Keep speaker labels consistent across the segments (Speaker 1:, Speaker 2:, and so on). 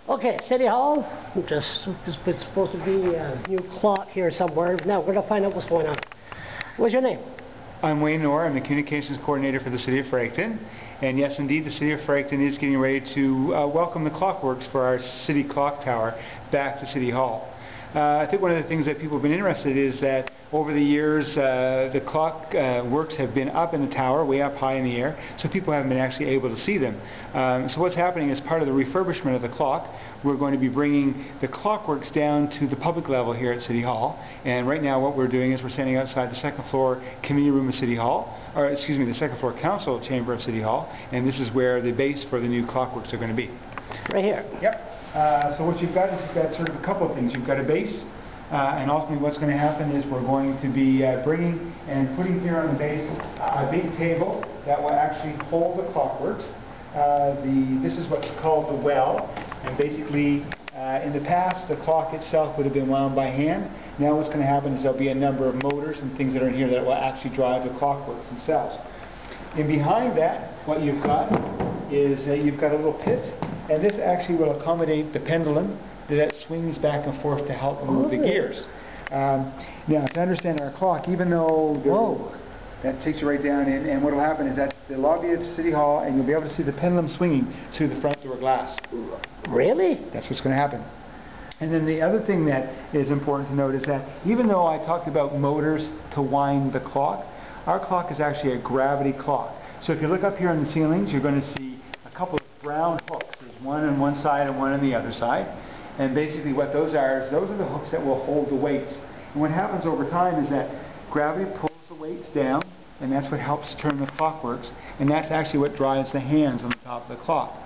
Speaker 1: Okay, City Hall. Just it's supposed to be a new clock here somewhere. Now we're gonna find out what's going on. What's your name?
Speaker 2: I'm Wayne Knorr. I'm the Communications Coordinator for the City of Fredericton. And yes, indeed, the City of Fredericton is getting ready to welcome the Clockworks for our City Clock Tower back to City Hall. I think one of the things that people have been interested in is that over the years the clock works have been up in the tower, way up high in the air, so people haven't been actually able to see them. So what's happening is part of the refurbishment of the clock, we're going to be bringing the clockworks down to the public level here at City Hall. And right now what we're doing is we're standing outside the second floor committee room of City Hall, or excuse me, the second floor council chamber of City Hall, and this is where the base for the new clockworks are going to be.
Speaker 1: Right here.
Speaker 2: Yep. So what you've got is you've got sort of a couple of things. You've got a base, and ultimately what's going to happen is we're going to be bringing and putting here on the base a big table that will actually hold the clockworks. This is what's called the well, and basically in the past the clock itself would have been wound by hand. Now what's going to happen is there'll be a number of motors and things that are in here that will actually drive the clockworks themselves. And behind that, what you've got is you've got a little pit. And this actually will accommodate the pendulum that swings back and forth to help move the gears. Now, to understand our clock, even though that takes you right down in, and what will happen is that's the lobby of City Hall, and you'll be able to see the pendulum swinging through the front door glass.
Speaker 1: Really?
Speaker 2: That's what's going to happen. And then the other thing that is important to note is that even though I talked about motors to wind the clock, our clock is actually a gravity clock. So if you look up here on the ceilings, you're going to see a couple of brown hooks. There's one on one side and one on the other side. And basically what those are is those are the hooks that will hold the weights. And what happens over time is that gravity pulls the weights down, and that's what helps turn the clockworks. And that's actually what drives the hands on the top of the clock.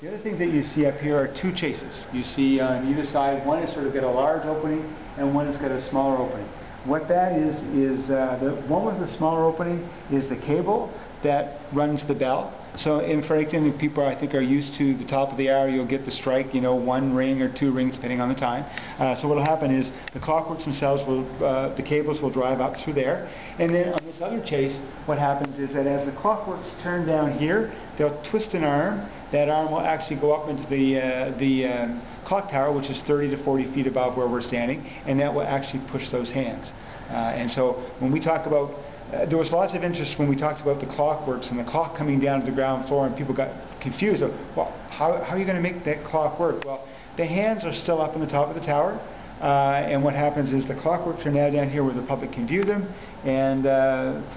Speaker 2: The other things that you see up here are two chases. You see on either side, one has sort of got a large opening and one has got a smaller opening. What that is the one with the smaller opening is the cable that runs the bell. So in Fredericton, if people I think are used to the top of the hour, you'll get the strike, one ring or two rings depending on the time. So what will happen is the clockworks themselves will, the cables will drive up through there. And then on this other chase, what happens is that as the clockworks turn down here, they'll twist an arm. That arm will actually go up into the clock tower, which is 30 to 40 feet above where we're standing, and that will actually push those hands. And so when we talk about there was lots of interest when we talked about the clockworks and the clock coming down to the ground floor, and people got confused. Well, how are you going to make that clock work? Well, the hands are still up in the top of the tower, and what happens is the clockworks are now down here where the public can view them, and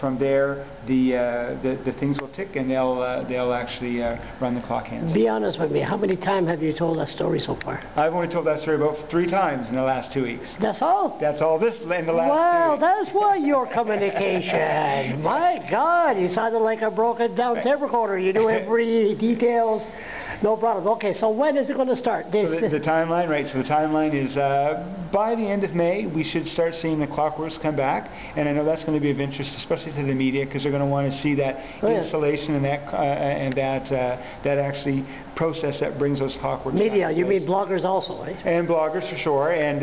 Speaker 2: from there the things will tick, and they'll actually run the clock hands.
Speaker 1: Be honest with me. How many times have you told that story so far?
Speaker 2: I've only told that story about 3 times in the last 2 weeks.
Speaker 1: That's all?
Speaker 2: That's all this in the last 2 weeks.
Speaker 1: Well, that's why your communication. My God, you sounded like a broken down tape recorder. You knew every details. No problem. Okay, so when is it going to start?
Speaker 2: So the timeline, right? So the timeline is by the end of May, we should start seeing the clockworks come back, and I know that's going to be of interest, especially to the media, because they're going to want to see that installation and that actually process that brings those clockworks.
Speaker 1: Media, you mean bloggers also, right?
Speaker 2: And bloggers for sure. And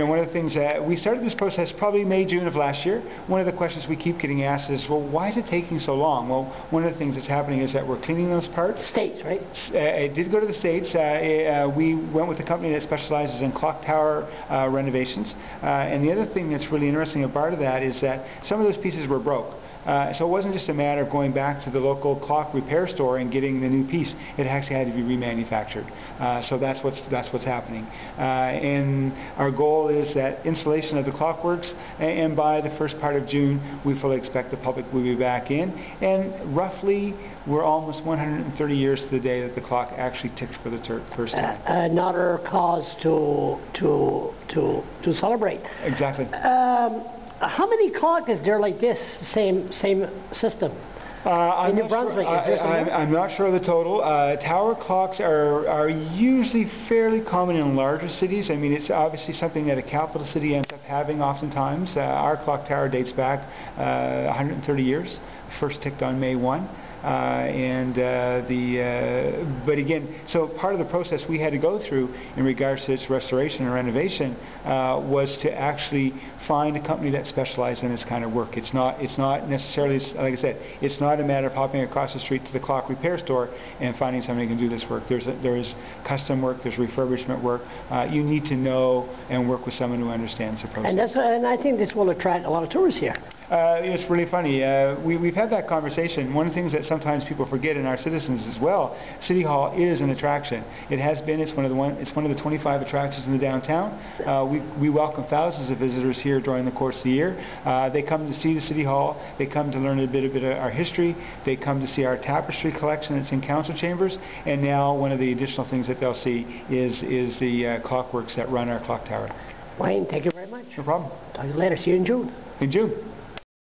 Speaker 2: one of the things we started this process probably May, June of last year. One of the questions we keep getting asked is, well, why is it taking so long? Well, one of the things that's happening is that we're cleaning those parts.
Speaker 1: States, right?
Speaker 2: It did go to the States. We went with a company that specializes in clock tower renovations. And the other thing that's really interesting about that is that some of those pieces were broke. So it wasn't just a matter of going back to the local clock repair store and getting the new piece. It actually had to be remanufactured. So that's what's happening. And our goal is that installation of the clockworks, and by the first part of June, we fully expect the public will be back in. And roughly, we're almost 130 years to the day that the clock actually ticked for the first time. Another
Speaker 1: cause to celebrate.
Speaker 2: Exactly.
Speaker 1: How many clocks is there like this, same system? In New Brunswick,
Speaker 2: I'm not sure of the total. Tower clocks are usually fairly common in larger cities. I mean, it's obviously something that a capital city ends up having oftentimes. Our clock tower dates back 130 years. First ticked on May 1. But again, so part of the process we had to go through in regards to its restoration and renovation was to actually find a company that specialized in this kind of work. It's not necessarily, like I said, it's not a matter of hopping across the street to the clock repair store and finding somebody who can do this work. There is custom work, there's refurbishment work. You need to know and work with someone who understands the process.
Speaker 1: And I think this will attract a lot of tourists here.
Speaker 2: It's really funny. We've had that conversation. One of the things that sometimes people forget, and our citizens as well, City Hall is an attraction. It has been. It's one of the 25 attractions in the downtown. We welcome thousands of visitors here during the course of the year. They come to see the City Hall. They come to learn a bit of our history. They come to see our tapestry collection that's in council chambers. And now one of the additional things that they'll see is the clockworks that run our clock tower.
Speaker 1: Wayne, thank you very much.
Speaker 2: No problem.
Speaker 1: Talk to you later. See you in June.
Speaker 2: In June.